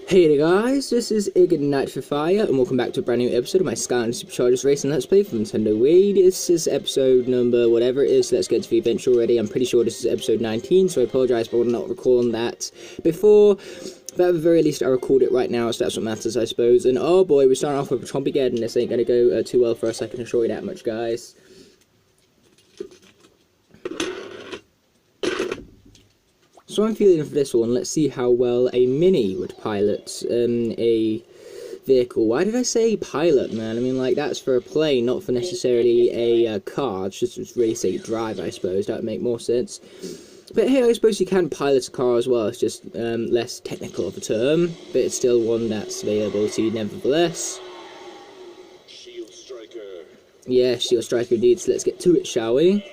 Hey there guys, this is Ignite for Fire, and welcome back to a brand new episode of my Skylanders Superchargers Racing Let's Play for Nintendo Wii. This is episode number whatever it is, let's get to the adventure already. I'm pretty sure this is episode 19, so I apologise for not recalling that before. But at the very least, I record it right now, so that's what matters, I suppose. And oh boy, we're starting off with a Chompy again, and this ain't gonna go too well for us, I can assure you that much, guys. So I'm feeling for this one. Let's see how well a Mini would pilot a vehicle. Why did I say pilot, man? I mean, like, that's for a plane, not for necessarily a car. It's just really say drive, I suppose. That would make more sense. But hey, I suppose you can pilot a car as well. It's just less technical of a term, but it's still one that's available to you nevertheless. Shield Striker. Yeah, Shield Striker indeed. So let's get to it, shall we?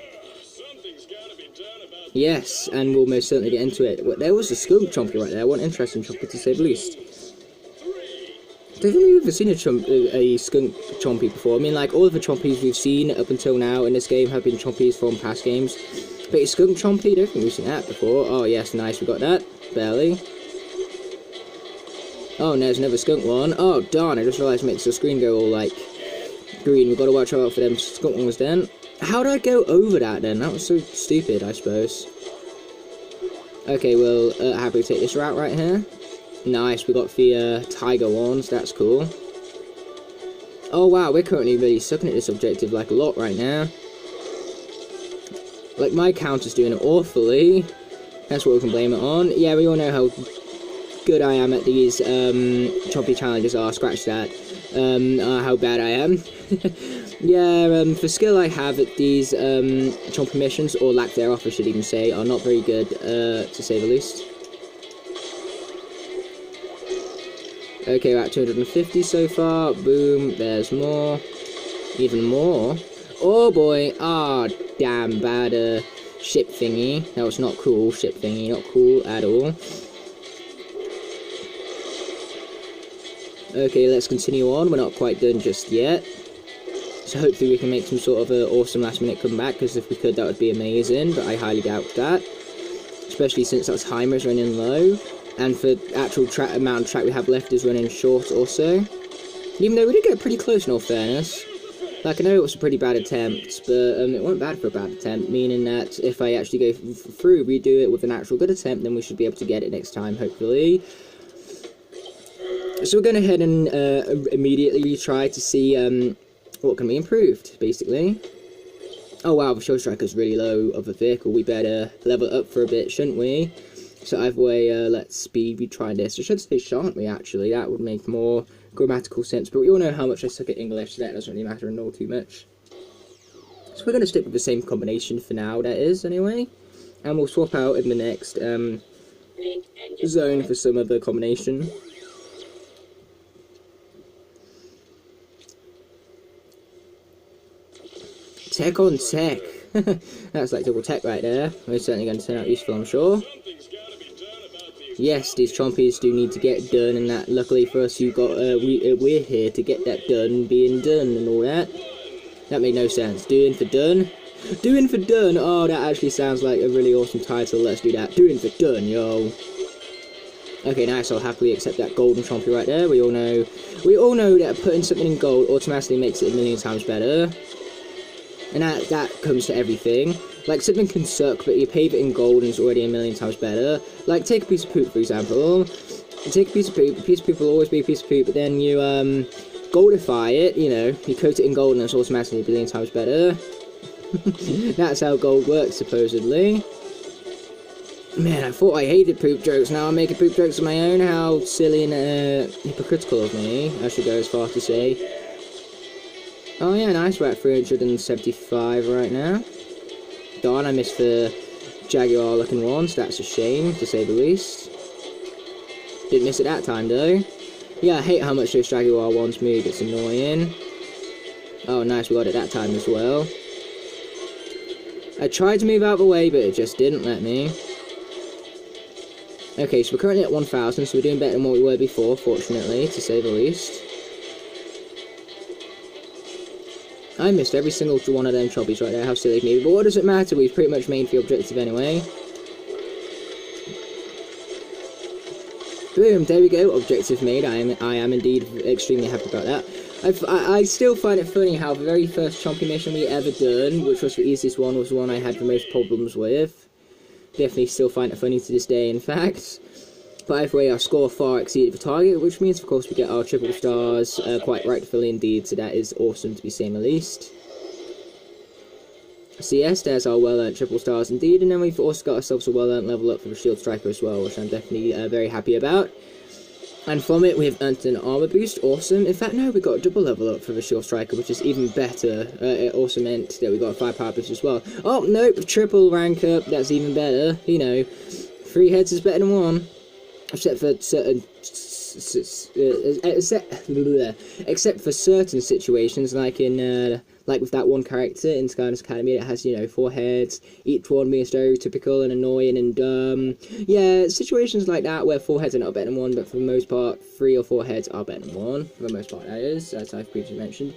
Yes, and we'll most certainly get into it. Well, there was a skunk chompy right there. One interesting chompy to say the least. I don't think we've ever seen a skunk chompy before. I mean, like, all of the chompies we've seen up until now in this game have been chompies from past games. But a skunk chompy, I don't think we've seen that before. Oh, yes, nice, we got that. Barely. Oh, no, there's another skunk one. Oh, darn, I just realised it makes the screen go all, like, green. We've got to watch out for them skunk ones then. How did I go over that then? That was so stupid, I suppose. Okay, we'll happily take this route right here. Nice, we got the tiger ones, that's cool. Oh wow, we're currently really sucking at this objective like a lot right now. Like, my counter's doing it awfully. That's what we can blame it on. Yeah, we all know how good I am at these chompy challenges are, scratch that. How bad I am. Yeah, the skill I have at these chompy missions, or lack thereof I should even say, are not very good, to say the least. Okay, we're at 250 so far. Boom, there's more. Even more. Oh boy, ah, damn bad ship thingy. That was not cool, ship thingy, not cool at all. Okay, let's continue on. We're not quite done just yet. So hopefully we can make some sort of an awesome last minute comeback, because if we could that would be amazing, but I highly doubt that. Especially since our timer is running low, and the actual amount of track we have left is running short also. Even though we did get pretty close in all fairness. Like, I know it was a pretty bad attempt, but it wasn't bad for a bad attempt, meaning that if I actually go through, redo it with an actual good attempt, then we should be able to get it next time, hopefully. So we're going ahead and immediately try to see what can be improved, basically. Oh wow, the Shield Striker's really low of a vehicle. We better level up for a bit, shouldn't we? So either way, let's be trying this. I should say, shan't we, actually? That would make more grammatical sense. But we all know how much I suck at English, so that doesn't really matter at all too much. So we're going to stick with the same combination for now, that is, anyway. And we'll swap out in the next zone for some other combination. Tech on tech. That's like double tech right there. We're certainly going to turn out useful, I'm sure. Yes, these chompies do need to get done, and that luckily for us, we're here to get that done, being done and all that. That made no sense. Doing for done. Doing for done. Oh, that actually sounds like a really awesome title. Let's do that. Doing for done, yo. Okay, nice. I'll happily accept that golden chompy right there. We all know that putting something in gold automatically makes it a million times better. And that comes to everything. Like, something can suck, but you pave it in gold and it's already a million times better. Like, take a piece of poop, for example. You take a piece of poop will always be a piece of poop, but then you, goldify it, you know, you coat it in gold and it's automatically a billion times better. That's how gold works, supposedly. Man, I thought I hated poop jokes, now I'm making poop jokes of my own. How silly and, hypocritical of me, I should go as far to say. Oh yeah, nice, we're at 375 right now. Darn, I missed the Jaguar looking ones, that's a shame, to say the least. Didn't miss it that time though. Yeah, I hate how much those Jaguar ones move, it's annoying. Oh nice, we got it that time as well. I tried to move out of the way, but it just didn't let me. Okay, so we're currently at 1,000, so we're doing better than what we were before, fortunately, to say the least. I missed every single one of them choppies right there, how silly of me. But what does it matter, we've pretty much made the objective anyway. Boom, there we go, objective made. I am indeed extremely happy about that. I still find it funny how the very first chompy mission we ever done, which was the easiest one, was the one I had the most problems with. Definitely still find it funny to this day, in fact. But either way, our score far exceeded the target, which means, of course, we get our triple stars quite rightfully indeed, so that is awesome to be saying the least. So yes, there's our well-earned triple stars indeed, and then we've also got ourselves a well-earned level up for the shield striker as well, which I'm definitely very happy about. And from it, we've earned an armor boost, awesome. In fact, no, we got a double level up for the shield striker, which is even better. It also meant that we got a 5-power boost as well. Oh, nope, triple rank up, that's even better. You know, 3 heads is better than 1. Except for certain... except for certain situations, like in like with that one character in Skylanders Academy that has, you know, 4 heads, each one being stereotypical and annoying and dumb. Yeah, situations like that where 4 heads are not better than 1, but for the most part 3 or 4 heads are better than 1, for the most part that is, as I've previously mentioned.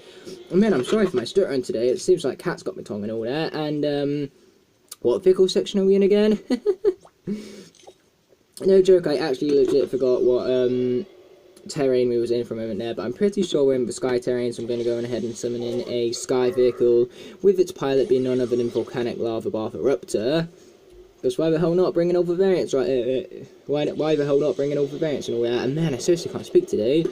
And man, I'm sorry for my stuttering today, it seems like Cat's got my tongue and all that. And what vehicle section are we in again? No joke, I actually legit forgot what terrain we was in for a moment there, but I'm pretty sure we're in the sky terrain, so I'm going to go ahead and summon in a sky vehicle, with its pilot being none other than Volcanic Lava Bath Eruptor. Because why the hell not bringing over variants, right? Why the hell not bringing over variants and all that? And man, I seriously can't speak today.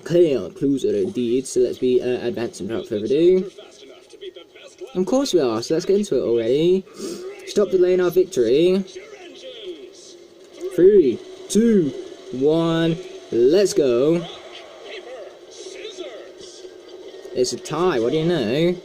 Clown Cruiser indeed, so let's be advancing without further ado. Of course we are, so let's get into it already. Stop delaying our victory. 3, 2, 1, let's go. It's a tie, what do you know?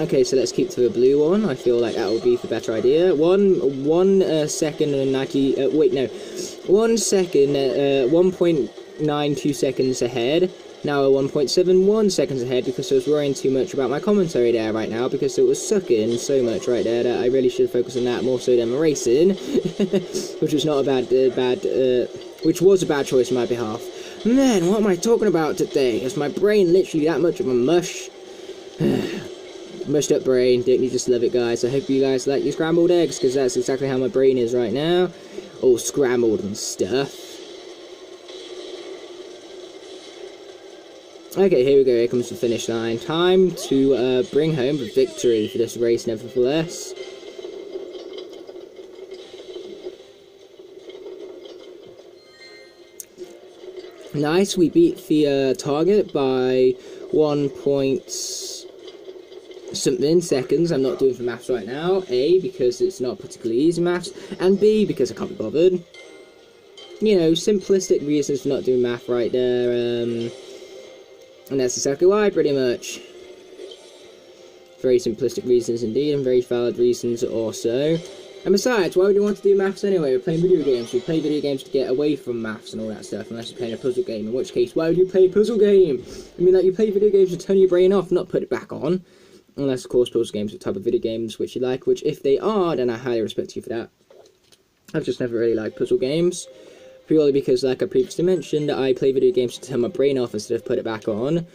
Okay, so let's keep to the blue one. I feel like that would be the better idea. 1 second and 90, wait, no. 1 second, 1.92 seconds ahead. Now 1.71 seconds ahead because I was worrying too much about my commentary there right now because it was sucking so much right there that I really should focus on that more so than racing, which was not a which was a bad choice on my behalf. Man, what am I talking about today? Is my brain literally that much of a mush? Mushed up brain, don't you just love it, guys? I hope you guys like your scrambled eggs because that's exactly how my brain is right now, all scrambled and stuff. Okay, here we go, here comes the finish line. Time to bring home the victory for this race, nevertheless. Nice, we beat the target by 1 point something seconds. I'm not doing the maths right now. A, because it's not particularly easy maths, and B, because I can't be bothered. You know, simplistic reasons for not doing math right there, and that's exactly why, pretty much. Very simplistic reasons indeed, and very valid reasons also. And besides, why would you want to do maths anyway? We're playing video games. We play video games to get away from maths and all that stuff, unless you're playing a puzzle game, in which case, why would you play a puzzle game? I mean, like, you play video games to turn your brain off, not put it back on. Unless, of course, puzzle games are the type of video games which you like, which, if they are, then I highly respect you for that. I've just never really liked puzzle games. Purely because, like I previously mentioned, I play video games to turn my brain off instead of put it back on.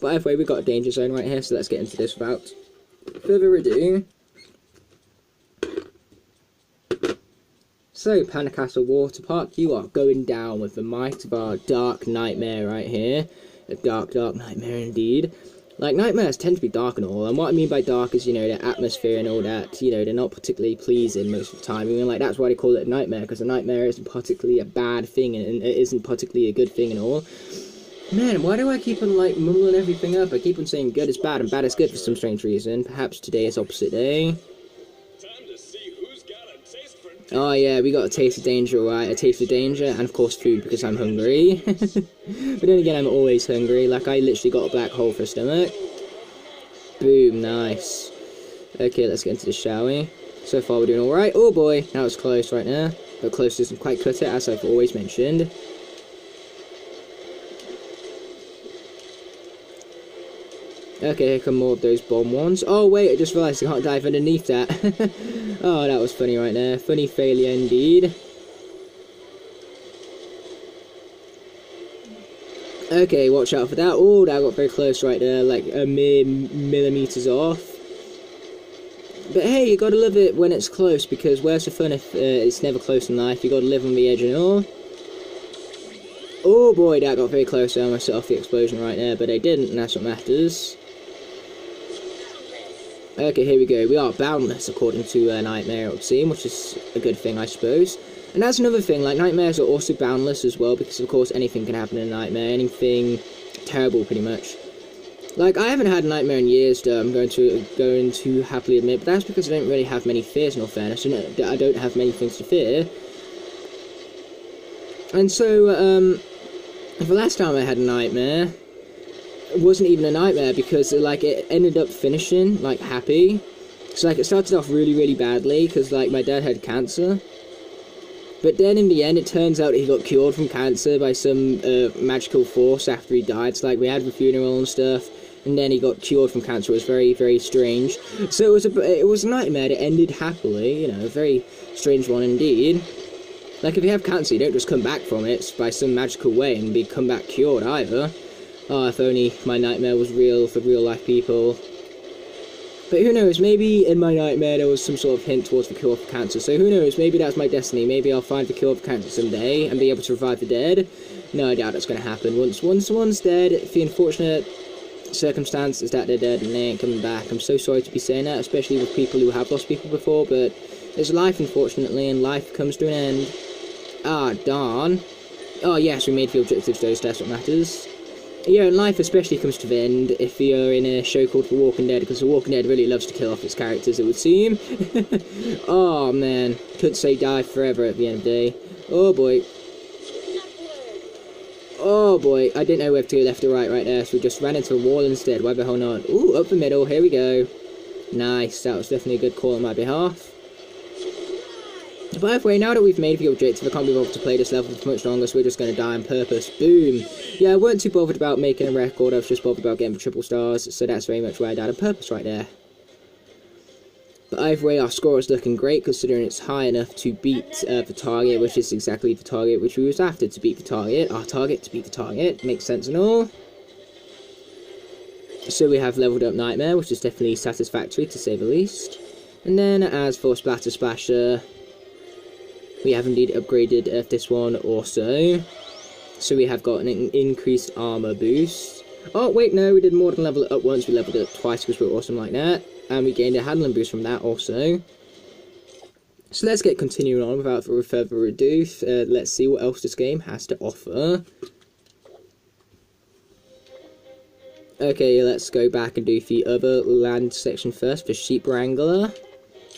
But either way, we've got a danger zone right here, so let's get into this without further ado. So, Panda Castle Water Park, you are going down with the might of our dark nightmare right here. A dark, dark nightmare indeed. Like, nightmares tend to be dark and all, and what I mean by dark is, you know, the atmosphere and all that, you know, they're not particularly pleasing most of the time. I mean, like, that's why they call it a nightmare, because a nightmare isn't particularly a bad thing, and it isn't particularly a good thing and all. Man, why do I keep on, like, mumbling everything up? I keep on saying good is bad and bad is good for some strange reason. Perhaps today is opposite day. Oh yeah, we got a taste of danger, right? A taste of danger, and of course food, because I'm hungry. But then again, I'm always hungry. Like, I literally got a black hole for a stomach. Boom, nice. Okay, let's get into this, shall we? So far, we're doing alright. Oh boy, that was close right now. But close doesn't quite cut it, as I've always mentioned. Okay, here come more of those bomb ones. Oh wait, I just realised I can't dive underneath that. Oh, that was funny right there. Funny failure indeed. Okay, watch out for that. Oh, that got very close right there, like a mere millimeters off. But hey, you gotta love it when it's close, because where's the fun if it's never close in life? You gotta live on the edge and all. Oh boy, that got very close. I almost set off the explosion right there, but I didn't, and that's what matters. Okay, here we go. We are boundless, according to Nightmare, it would seem, which is a good thing, I suppose. And that's another thing, like, nightmares are also boundless as well, because of course anything can happen in a nightmare, anything terrible, pretty much. Like, I haven't had a nightmare in years, though, I'm going to happily admit, but that's because I don't really have many fears, in all fairness. I don't have many things to fear. And so, the last time I had a nightmare, it wasn't even a nightmare, because, like, it ended up finishing, like, happy. So, like, it started off really, really badly, because, like, my dad had cancer. But then in the end, it turns out he got cured from cancer by some magical force after he died. So, like, we had the funeral and stuff, and then he got cured from cancer. It was very, very strange. So it was a nightmare that ended happily, you know, a very strange one indeed. Like, if you have cancer, you don't just come back from it by some magical way and come back cured either. Oh, if only my nightmare was real for real-life people. But who knows, maybe in my nightmare there was some sort of hint towards the cure for cancer. So who knows, maybe that's my destiny. Maybe I'll find the cure for cancer someday and be able to revive the dead. No, I doubt that's going to happen. Once someone's dead, the unfortunate circumstance is that they're dead and they ain't coming back. I'm so sorry to be saying that, especially with people who have lost people before, but there's life, unfortunately, and life comes to an end. Ah, darn. Oh, yes, we made the objectives, though, so that's what matters. Yeah, and life especially comes to the end if you're in a show called The Walking Dead, because The Walking Dead really loves to kill off its characters, it would seem. Oh, man. Could say die forever at the end of the day. Oh, boy. Oh, boy. I didn't know whether to go left or right there, so we just ran into a wall instead. Why the hell not? Ooh, up the middle. Here we go. Nice. That was definitely a good call on my behalf. By the way, now that we've made the objective, I can't be bothered to play this level for much longer, so we're just going to die on purpose. Boom! Yeah, I weren't too bothered about making a record, I was just bothered about getting the triple stars, so that's very much why I died on purpose right there. But either way, our score is looking great, considering it's high enough to beat the target, which is exactly the target which we was after, to beat the target. Our target to beat the target, makes sense and all. So we have leveled up Nightmare, which is definitely satisfactory, to say the least. And then, as for Splatter Splasher, we have indeed upgraded this one also. So we have got an increased armor boost. Oh, wait, no, we did more than level it up once. We leveled it up twice because we're awesome like that. And we gained a handling boost from that also. So let's get continuing on without further ado. Let's see what else this game has to offer. Okay, let's go back and do the other land section first, the Sheep Wrangler.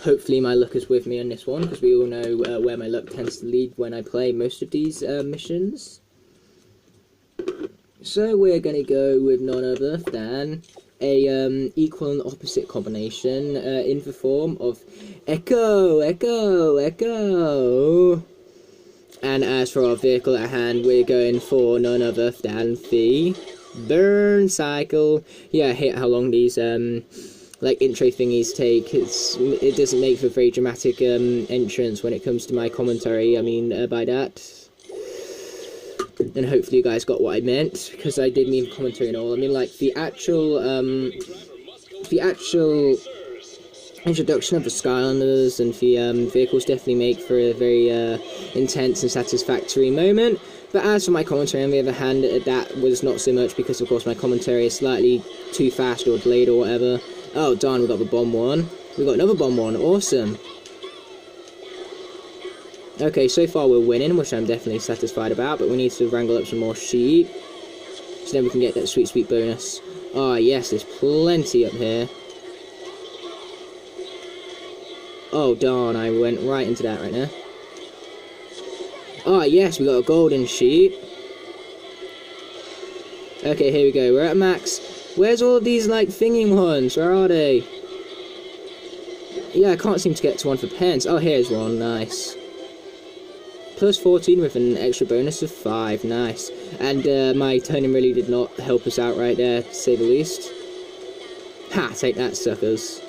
Hopefully my luck is with me on this one, because we all know where my luck tends to lead when I play most of these missions. So we're going to go with none other than a equal and opposite combination in the form of Echo, Echo, Echo. And as for our vehicle at hand, we're going for none other than the Burn Cycle. Yeah, I hate how long these like intro thingies take. It doesn't make for a very dramatic entrance when it comes to my commentary. I mean by that, and hopefully you guys got what I meant, because I did mean commentary and all. I mean, like, the actual introduction of the Skylanders and the vehicles definitely make for a very intense and satisfactory moment. But as for my commentary, on the other hand, that was not so much, because of course my commentary is slightly too fast or delayed or whatever. Oh darn, we got the bomb one. We got another bomb one, awesome. Okay, so far we're winning, which I'm definitely satisfied about, but we need to wrangle up some more sheep, so then we can get that sweet, sweet bonus. Oh yes, there's plenty up here. Oh darn, I went right into that right now. Oh yes, we got a golden sheep. Okay, here we go, we're at max. Where's all of these, like, thingy ones? Where are they? Yeah, I can't seem to get to one for pence. Oh, here's one, nice. Plus 14 with an extra bonus of 5, nice. And my turning really did not help us out right there, to say the least. Ha, take that, suckers.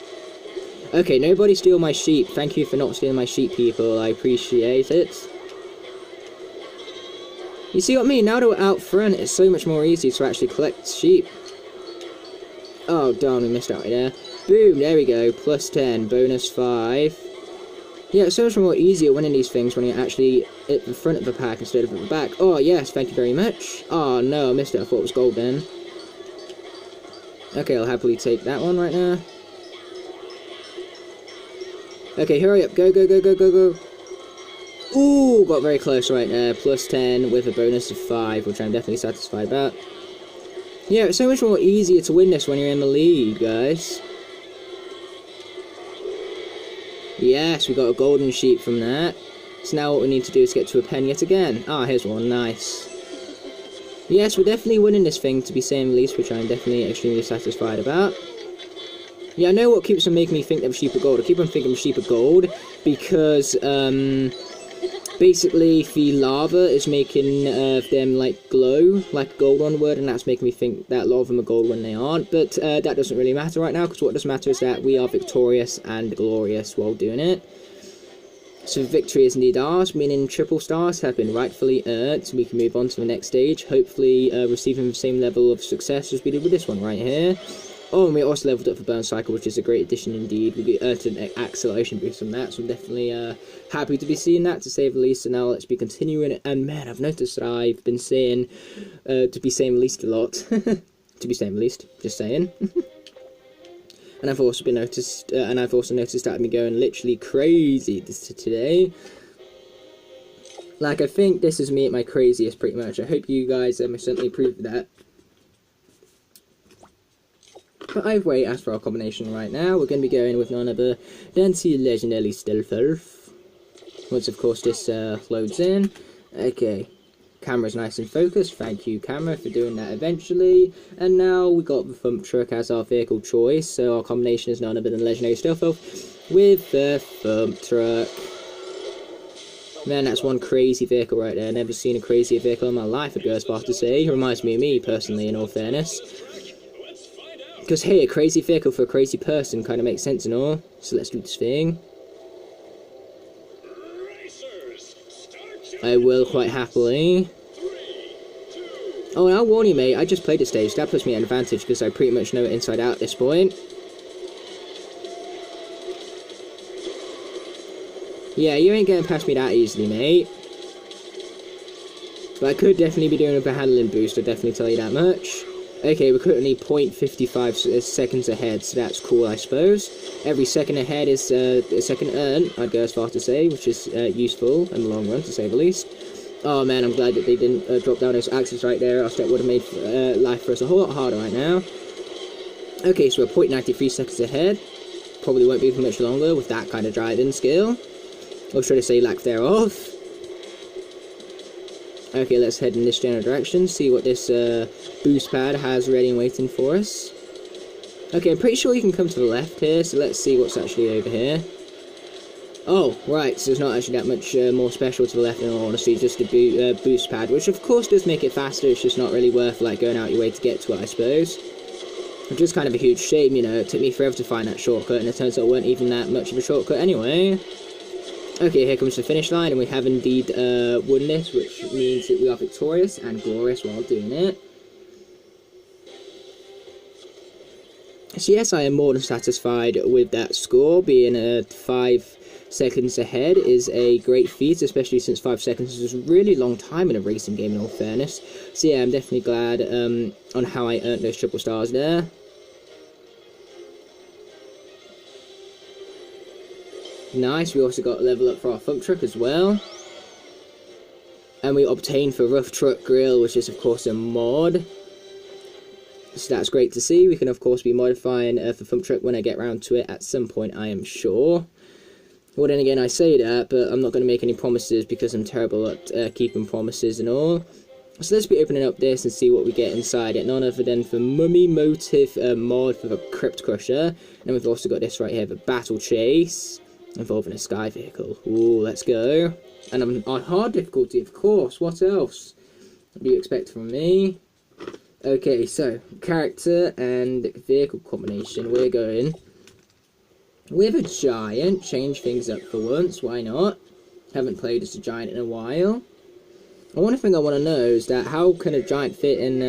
Okay, nobody steal my sheep. Thank you for not stealing my sheep, people. I appreciate it. You see what I mean? Now that we're out front, it's so much more easy to actually collect sheep. Oh, darn, we missed out right there. Boom, there we go. Plus 10, bonus 5. Yeah, it's so much more easier winning these things when you're actually at the front of the pack instead of at the back. Oh, yes, thank you very much. Oh, no, I missed it. I thought it was gold then. Okay, I'll happily take that one right now. Okay, hurry up. Go, go, go, go, go, go. Ooh, got very close right there. Plus 10 with a bonus of 5, which I'm definitely satisfied about. Yeah, it's so much more easier to win this when you're in the lead, guys. Yes, we got a golden sheep from that. So now what we need to do is get to a pen yet again. Ah, here's one. Nice. Yes, we're definitely winning this thing, to be saying the least, which I'm definitely extremely satisfied about. Yeah, I know what keeps on making me think them sheep are gold. I keep on thinking sheep are gold because, basically the lava is making them, like, glow, like gold on wood, and that's making me think that a lot of them are gold when they aren't. But that doesn't really matter right now, because what does matter is that we are victorious and glorious while doing it. So victory is indeed ours, meaning triple stars have been rightfully earned, so we can move on to the next stage, hopefully receiving the same level of success as we did with this one right here. Oh, and we also leveled up the burn cycle, which is a great addition indeed. We earned an acceleration boost from that, so I'm definitely happy to be seeing that, to say the least. So now let's be continuing. And man, I've noticed that I've been saying to be saying the least a lot. To be saying the least, just saying. And I've also noticed that I've been going literally crazy today. Like, I think this is me at my craziest, pretty much. I hope you guys certainly approve of that. But either way, as for our combination right now, we're going to be going with none other than the legendary Stealth Elf. Once, of course, this loads in. Okay, camera's nice and focused. Thank you, camera, for doing that eventually. And now we got the Thump Truck as our vehicle choice. So our combination is none other than legendary Stealth Elf with the Thump Truck. Man, that's one crazy vehicle right there. Never seen a crazier vehicle in my life, I'd go as far to say. It reminds me of me, personally, in all fairness. Because, hey, a crazy vehicle for a crazy person kind of makes sense and all. So let's do this thing. I will quite happily. Oh, and I'll warn you, mate, I just played this stage. That puts me at an advantage because I pretty much know it inside out at this point. Yeah, you ain't getting past me that easily, mate. But I could definitely be doing a handling boost, I'll definitely tell you that much. Okay, we're currently 0.55 seconds ahead, so that's cool, I suppose. Every second ahead is a second earned, I'd go as far to say, which is useful in the long run, to say the least. Oh man, I'm glad that they didn't drop down those axes right there, else that would have made life for us a whole lot harder right now. Okay, so we're 0.93 seconds ahead. Probably won't be for much longer with that kind of driving skill. Or should I say lack thereof. Okay, let's head in this general direction, see what this boost pad has ready and waiting for us. Okay, I'm pretty sure you can come to the left here, so let's see what's actually over here. Oh, right, so there's not actually that much more special to the left in all honesty, just a boost pad, which of course does make it faster, it's just not really worth like going out your way to get to it, I suppose. Which is kind of a huge shame, you know, it took me forever to find that shortcut, and it turns out it weren't even that much of a shortcut anyway. Okay, here comes the finish line, and we have indeed won this, which means that we are victorious and glorious while doing it. So yes, I am more than satisfied with that score. Being 5 seconds ahead is a great feat, especially since 5 seconds is a really long time in a racing game, in all fairness. So yeah, I'm definitely glad on how I earned those triple stars there. Nice, we also got a level up for our Thump Truck as well. And we obtained for Rough Truck Grill, which is of course a mod. So that's great to see. We can of course be modifying for Thump Truck when I get round to it at some point, I am sure. Well then again, I say that, but I'm not going to make any promises because I'm terrible at keeping promises and all. So let's be opening up this and see what we get inside it. None other than for Mummy Motive mod for the Crypt Crusher. And we've also got this right here, the Battle Chase, involving a sky vehicle. Ooh, let's go. And I'm on hard difficulty, of course. What else? What do you expect from me? Okay, so character and vehicle combination. We're going with a giant. Change things up for once. Why not? Haven't played as a giant in a while. One thing I want to know is that how can a giant fit in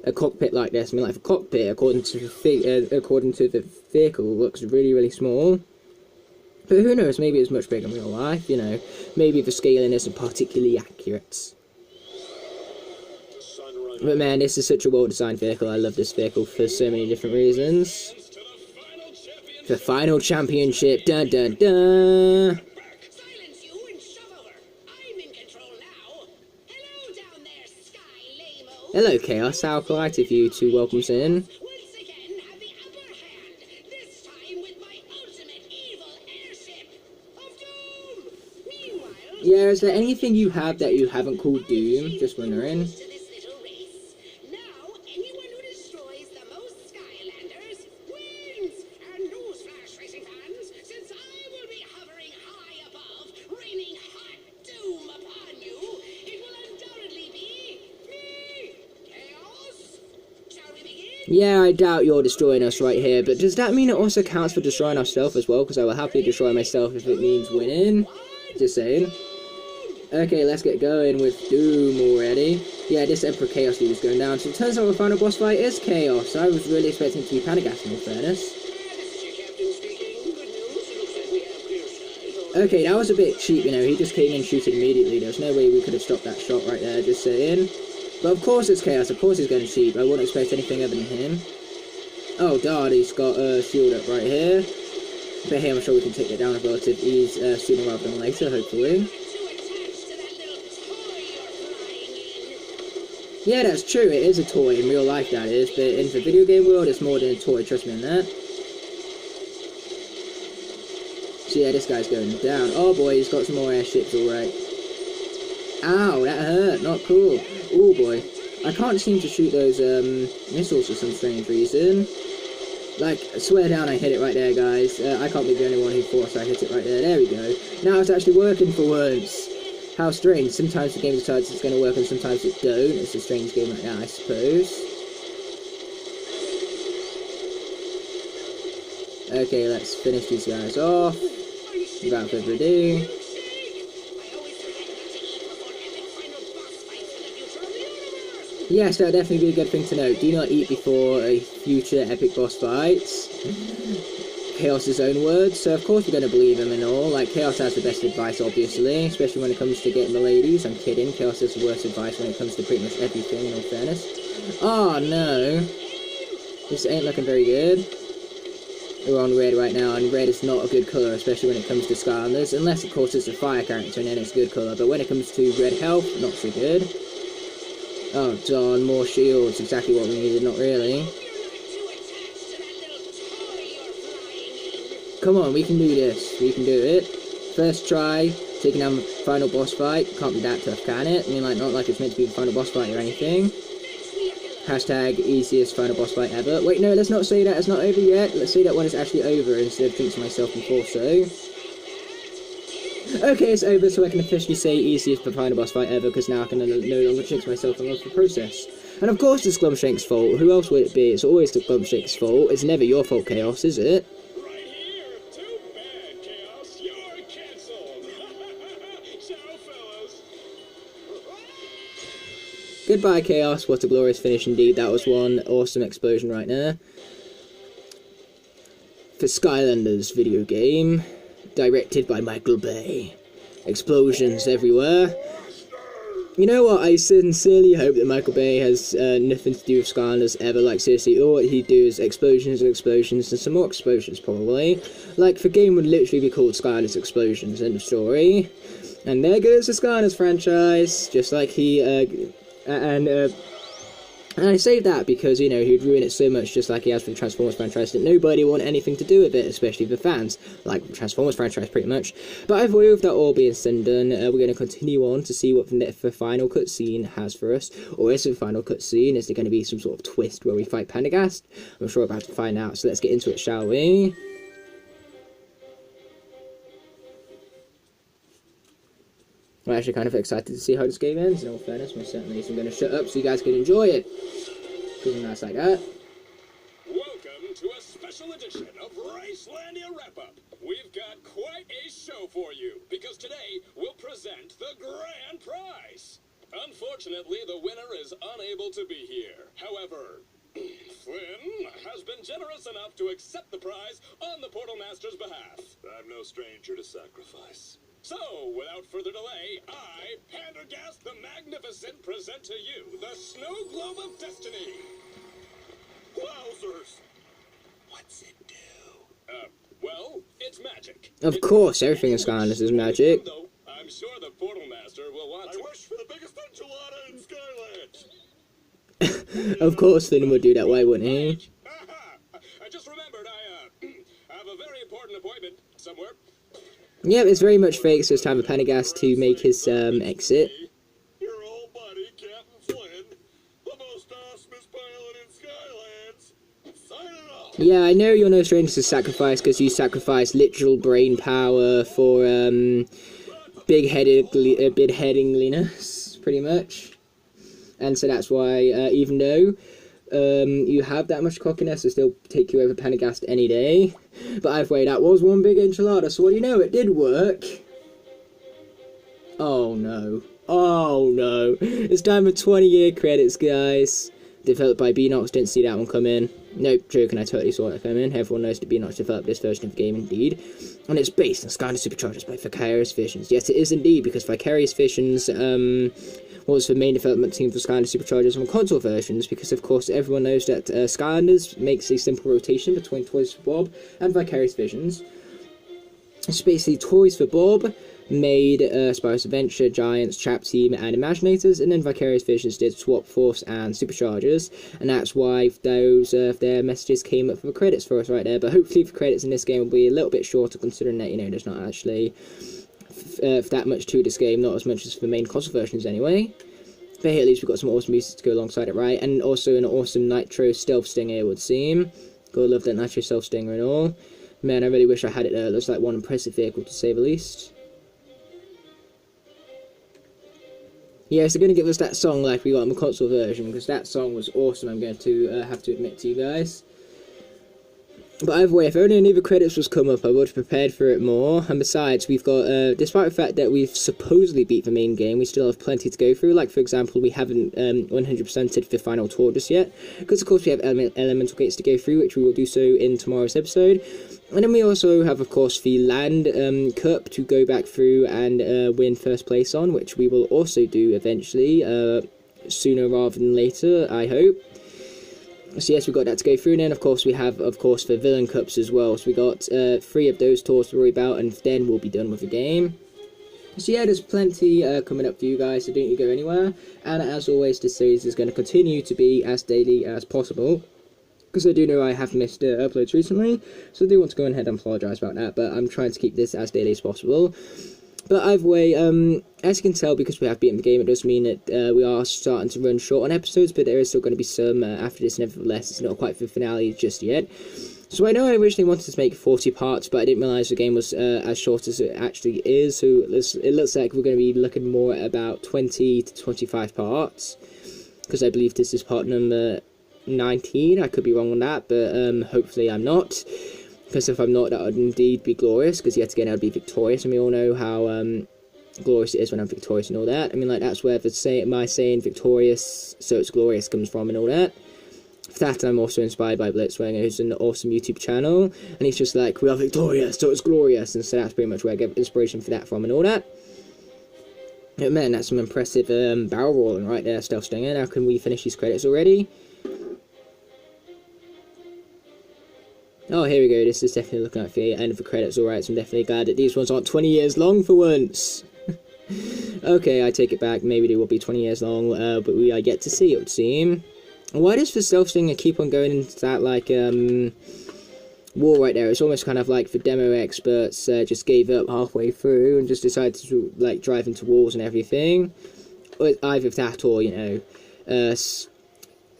a cockpit like this? I mean, like, the cockpit, according to the vehicle, looks really, really small. But who knows, maybe it's much bigger in real life, you know. Maybe the scaling isn't particularly accurate. But man, this is such a well-designed vehicle. I love this vehicle for so many different reasons. The final championship, dun dun dun! Silence you and shove over. I'm in control now. Hello down there, Sky Lamo. Hello, Chaos. How polite of you to welcome us in. Once again have the upper hand. This time with my ultimate evil airship of doom. Meanwhile, Yeah, is there anything you have that you haven't called Doom? Just wondering. to this little race. Now, anyone who destroys the most Skylanders wins. And newsflash, racing fans, since I will be hovering high above, raining hot doom upon you, it will undoubtedly be me, Chaos. Shall we begin? Yeah, I doubt you're destroying us right here, but does that mean it also counts for destroying ourselves as well? Because I will happily destroy myself if it means winning. Just saying. Okay, let's get going with Doom already. Yeah, this Emperor Chaos dude is going down. So it turns out the final boss fight is Chaos. I was really expecting it to be Panagast, in all fairness. Okay, that was a bit cheap, you know. He just came in shooting immediately. There's no way we could have stopped that shot right there, just saying. But of course it's Chaos. Of course he's going cheap. I wouldn't expect anything other than him. Oh, God, he's got a shield up right here. But here, I'm sure we can take it down relative ease sooner rather than later, hopefully. Yeah, that's true, it is a toy in real life, that is, but in the video game world, it's more than a toy, trust me on that. So yeah, this guy's going down. Oh boy, he's got some more airships, alright. Ow, that hurt, not cool. Oh boy, I can't seem to shoot those missiles for some strange reason. Like, I swear down I hit it right there, guys. I can't be the only one who thought I hit it right there. There we go. Now it's actually working for once. How strange. Sometimes the game decides it's going to work and sometimes it don't. It's a strange game like that, I suppose. Okay, let's finish these guys off. Without further ado. Yes, that would definitely be a good thing to note. Do not eat before a future epic boss fight. Chaos's own words, so of course we're going to believe him and all. Like, Chaos has the best advice, obviously, especially when it comes to getting the ladies. I'm kidding, Chaos has the worst advice when it comes to pretty much everything, in all fairness. Oh no, this ain't looking very good. We're on red right now, and red is not a good colour, especially when it comes to Skylanders, unless of course it's a fire character and then it's a good colour, but when it comes to red health, not so good. Oh darn, more shields, exactly what we needed, not really. Come on, we can do this. We can do it. First try, taking down the final boss fight. Can't be that tough, can it? I mean, like, not like it's meant to be the final boss fight or anything. Hashtag easiest final boss fight ever. Wait, no, let's not say that it's not over yet. Let's say that when it's actually over instead of jinxing myself before so. Okay, it's over, so I can officially say easiest final boss fight ever, because now I can no longer jinx myself and love the process. And of course it's Glumshank's fault. Who else would it be? It's always the Glumshank's fault. It's never your fault, Chaos, is it? Goodbye, Chaos. What a glorious finish indeed. That was one awesome explosion right there. For Skylanders video game, directed by Michael Bay. Explosions everywhere. You know what? I sincerely hope that Michael Bay has nothing to do with Skylanders ever. Like, seriously, all he'd do is explosions and explosions and some more explosions, probably. Like, the game would literally be called Skylanders Explosions, end of story. And there goes the Skylanders franchise, just like he, and I say that because, you know, he'd ruin it so much just like he has for the Transformers franchise that nobody would want anything to do with it, especially the fans, like the Transformers franchise pretty much. But I've with that all being said and done, we're going to continue on to see what the final cutscene has for us. Or is it the final cutscene? Is there going to be some sort of twist where we fight Pandagast? I'm sure we're about to find out, so let's get into it, shall we? I'm actually kind of excited to see how this game ends, in all fairness, most certainly. So I'm going to shut up so you guys can enjoy it. Because I'm nice like that. Welcome to a special edition of Racelandia Wrap-Up. We've got quite a show for you, because today we'll present the grand prize. Unfortunately, the winner is unable to be here. However, Flynn has been generous enough to accept the prize on the Portal Master's behalf. I'm no stranger to sacrifice. So, without further delay, I, Pandergast the Magnificent, present to you the Snow Globe of Destiny. Wowzers! What's it do? Well, it's magic. Of course, everything in Skylanders is magic. Though, I'm sure the Portal Master will want to. I wish for the biggest enchilada in Skylands. Of course, Flynn would do that. Why wouldn't he? I just remembered I have a very important appointment somewhere. Yeah, it's very much fake, so it's time for Pendergast to make his exit. Your old buddy, Captain Flynn, the most awesomest pilot in Skylands. Signing off. Yeah, I know you're no stranger to sacrifice, because you sacrifice literal brain power for big-headedliness, pretty much. And so that's why, even though you have that much cockiness, I still take you over Pendergast any day. But either way, that was one big enchilada, so what do you know, it did work. Oh no. Oh no. It's time for 20-year credits, guys. Developed by Beanox, didn't see that one come in. Nope, joking, I totally saw that come in. Everyone knows that Beanox developed this version of the game, indeed. And it's based on Skylanders Superchargers by Vicarious Visions. Yes, it is indeed, because Vicarious Visions, was the main development team for Skylanders Superchargers on console versions, because of course everyone knows that Skylanders makes a simple rotation between Toys for Bob and Vicarious Visions. It's basically Toys for Bob made Spyro's Adventure, Giants, Trap Team, and Imaginators, and then Vicarious Visions did Swap Force and Superchargers, and that's why those their messages came up for the credits for us right there. But hopefully the credits in this game will be a little bit shorter, considering that, you know, there's not actually that much to this game, not as much as for the main console versions anyway. But here at least we've got some awesome music to go alongside it, right? And also an awesome Nitro Stealth Stinger, it would seem. Gotta love that Nitro Stealth Stinger and all. Man, I really wish I had it there. It looks like one impressive vehicle, to say the least. Yeah, so going to give us that song like we got on the console version, because that song was awesome, I'm going to have to admit to you guys. But either way, if only any of the credits was come up, I would have prepared for it more. And besides, we've got, despite the fact that we've supposedly beat the main game, we still have plenty to go through. Like, for example, we haven't 100%ed the final tour just yet, because of course we have elemental gates to go through, which we will do so in tomorrow's episode. And then we also have, of course, the Land Cup to go back through and win first place on, which we will also do eventually, sooner rather than later, I hope. So yes, we've got that to go through, and then of course we have, of course, the Villain Cups as well. So we got 3 of those tours to worry about, and then we'll be done with the game. So yeah, there's plenty coming up for you guys, so don't you go anywhere. And as always, this series is going to continue to be as daily as possible, because I do know I have missed uploads recently, so I do want to go ahead and apologise about that, but I'm trying to keep this as daily as possible. But either way, as you can tell, because we have beaten the game, it does mean that we are starting to run short on episodes, but there is still going to be some after this, nevertheless. It's not quite the finale just yet. So I know I originally wanted to make 40 parts, but I didn't realise the game was as short as it actually is, so it looks like we're going to be looking more at about 20 to 25 parts, because I believe this is part number 19. I could be wrong on that, but hopefully I'm not. Because if I'm not, that would indeed be glorious, because yet again I would be victorious, and we all know how glorious it is when I'm victorious and all that. I mean, like, that's where my saying victorious, so it's glorious, comes from and all that. For that, I'm also inspired by Blitzwinger, who's an awesome YouTube channel, and he's just like, we are victorious, so it's glorious, and so that's pretty much where I get inspiration for that from and all that. But man, that's some impressive barrel rolling right there, Stealth Stinger. Now can we finish these credits already? Oh, here we go. This is definitely looking like the end of the credits, alright, so I'm definitely glad that these ones aren't 20 years long for once. Okay, I take it back. Maybe they will be 20 years long, but I get to see, it would seem. Why does the Stealth Stinger keep on going into that, like, wall right there? It's almost kind of like the demo experts just gave up halfway through and just decided to, like, drive into walls and everything. Or either that or, you know,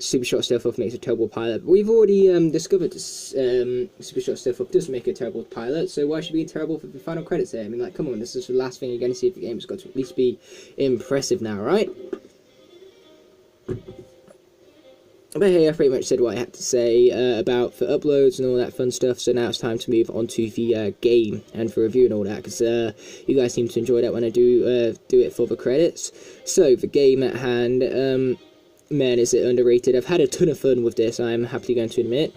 Supershot Stealth Up makes a terrible pilot. But we've already discovered this, Supershot Stealth Up does make a terrible pilot, so why should it be terrible for the final credits here? I mean, like, come on, this is the last thing you're going to see if the game's got to at least be impressive now, right? But hey, I pretty much said what I had to say about for uploads and all that fun stuff, so now it's time to move on to the game and for review and all that, because you guys seem to enjoy that when I do it for the credits. So, the game at hand, man, is it underrated. I've had a ton of fun with this, I'm happily going to admit.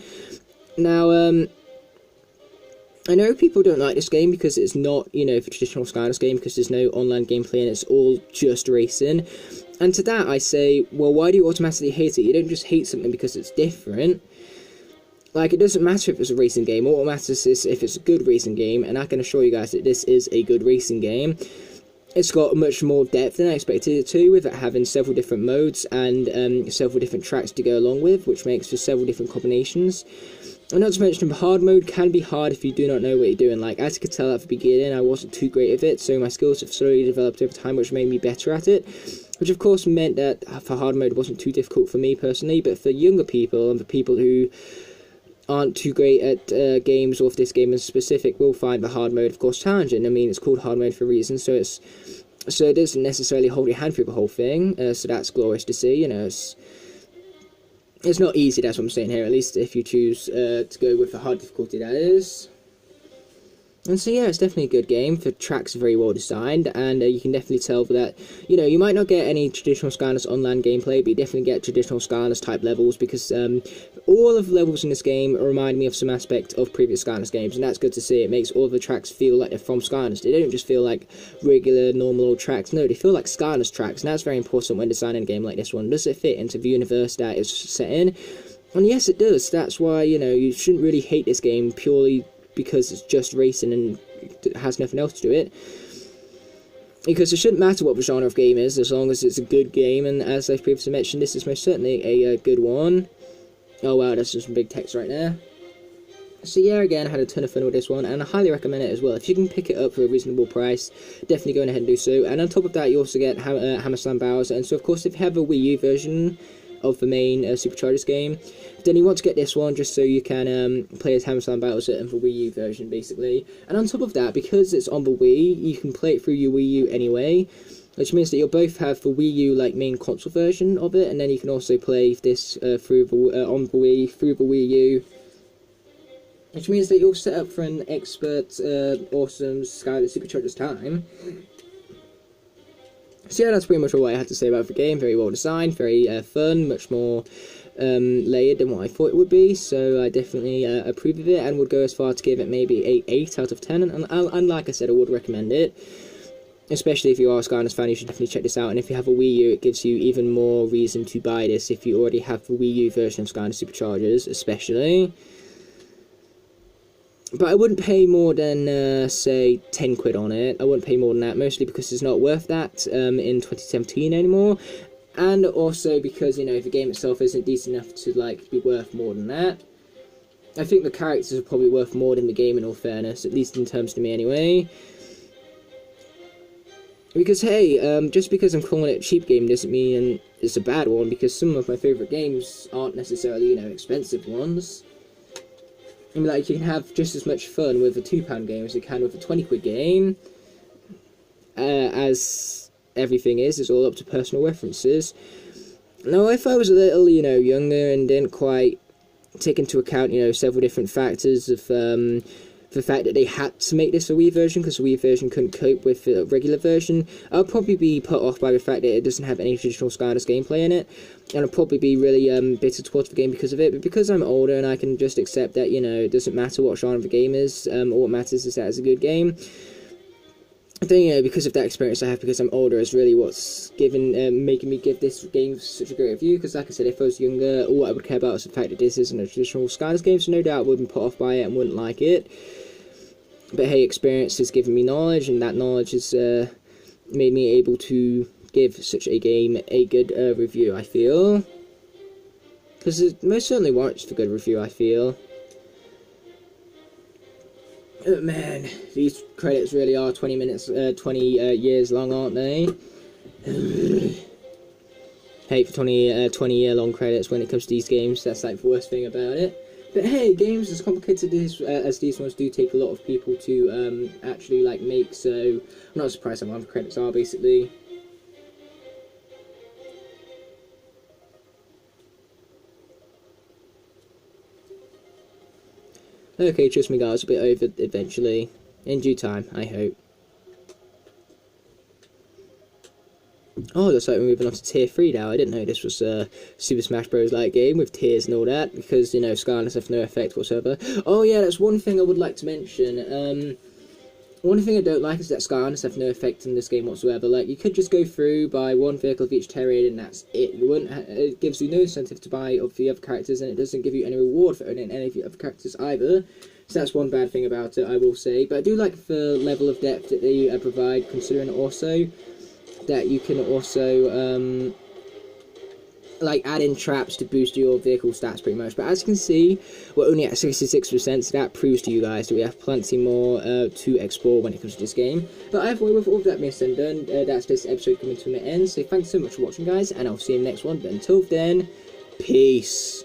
Now, I know people don't like this game because it's not, you know, the traditional Skylanders game, because there's no online gameplay and it's all just racing. And to that I say, well, why do you automatically hate it? You don't just hate something because it's different. Like, it doesn't matter if it's a racing game. All that matters is if it's a good racing game, and I can assure you guys that this is a good racing game. It's got much more depth than I expected it to, with it having several different modes and several different tracks to go along with, which makes for several different combinations. And not to mention, the hard mode can be hard if you do not know what you're doing. Like, as you could tell at the beginning, I wasn't too great at it, so my skills have slowly developed over time, which made me better at it. Which, of course, meant that for hard mode, it wasn't too difficult for me personally, but for younger people, and for people who aren't too great at games, or if this game in specific, will find the hard mode, of course, challenging. I mean, it's called hard mode for a reason, so it doesn't necessarily hold your hand through the whole thing, so that's glorious to see, you know. It's not easy, that's what I'm saying here, at least if you choose to go with the hard difficulty, that is. And so yeah, it's definitely a good game. The tracks are very well designed, and you can definitely tell that, you know, you might not get any traditional Skylanders online gameplay, but you definitely get traditional Skylanders type levels, because all of the levels in this game remind me of some aspect of previous Skylanders games, and that's good to see. It makes all of the tracks feel like they're from Skylanders. They don't just feel like regular, normal old tracks. No, they feel like Skylanders tracks, and that's very important when designing a game like this one. Does it fit into the universe that it's set in? And yes, it does. That's why, you know, you shouldn't really hate this game purely because it's just racing and it has nothing else to do it. Because it shouldn't matter what the genre of game is, as long as it's a good game, and as I've previously mentioned, this is most certainly a good one. Oh wow, that's just some big text right there. So yeah, again, I had a ton of fun with this one, and I highly recommend it as well. If you can pick it up for a reasonable price, definitely go ahead and do so. And on top of that, you also get Hammer Slam Bowser, and so of course, if you have a Wii U version of the main Superchargers game, then you want to get this one just so you can play as Hammer Slam Bowser in the Wii U version, basically. And on top of that, because it's on the Wii, you can play it through your Wii U anyway, which means that you'll both have the Wii U like main console version of it, and then you can also play this through the on the Wii through the Wii U. Which means that you're set up for an expert, awesome Skylanders Superchargers time. So yeah, that's pretty much all I had to say about the game. Very well designed, very fun, much more layered than what I thought it would be, so I definitely approve of it, and would go as far to give it maybe a 8 out of 10, and like I said, I would recommend it. Especially if you are a Skylanders fan, you should definitely check this out, and if you have a Wii U, it gives you even more reason to buy this if you already have the Wii U version of Skylanders Superchargers, especially. But I wouldn't pay more than, say, 10 quid on it. I wouldn't pay more than that, mostly because it's not worth that in 2017 anymore. And also because, you know, the game itself isn't decent enough to, like, be worth more than that. I think the characters are probably worth more than the game, in all fairness, at least in terms to me anyway. Because, hey, just because I'm calling it a cheap game doesn't mean it's a bad one, because some of my favourite games aren't necessarily, you know, expensive ones. I mean, like, you can have just as much fun with a £2 game as you can with a 20 quid game, as everything is. It's all up to personal references. Now, if I was a little, you know, younger and didn't quite take into account, you know, several different factors of the fact that they had to make this a Wii version, because the Wii version couldn't cope with the regular version, I'll probably be put off by the fact that it doesn't have any traditional Skylanders gameplay in it, and I'll probably be really bitter towards the game because of it. But because I'm older and I can just accept that, you know, it doesn't matter what genre the game is, all what matters is that it's a good game, I think, you know, because of that experience I have because I'm older is really what's making me give this game such a great review. Because like I said, if I was younger, all I would care about is the fact that this isn't a traditional Skylanders game, so no doubt I wouldn't put off by it and wouldn't like it. But hey, experience has given me knowledge, and that knowledge has made me able to give such a game a good review, I feel. Because it most certainly warrants a good review, I feel. Oh man, these credits really are 20 years long, aren't they? Hate for 20-year long credits when it comes to these games. That's like the worst thing about it. But hey, games as complicated as these ones do take a lot of people to actually like make, so I'm not surprised how long the credits are, basically. Okay, trust me guys, it'll be over eventually. In due time, I hope. Oh, looks like we're moving on to Tier 3 now. I didn't know this was a Super Smash Bros. Like game with tiers and all that, because, you know, Skylanders have no effect whatsoever. Oh yeah, that's one thing I would like to mention. One thing I don't like is that Skylanders have no effect in this game whatsoever. Like, you could just go through, buy one vehicle of each terrain, and that's it. It gives you no incentive to buy of the other characters, and it doesn't give you any reward for owning any of the other characters either. So that's one bad thing about it, I will say. But I do like the level of depth that they provide, considering also that you can also like add in traps to boost your vehicle stats pretty much. But as you can see, we're only at 66%, so that proves to you guys that we have plenty more to explore when it comes to this game. But either way, with all of that being said and done, that's this episode coming to an end. So thanks so much for watching, guys, and I'll see you in the next one. But until then, peace.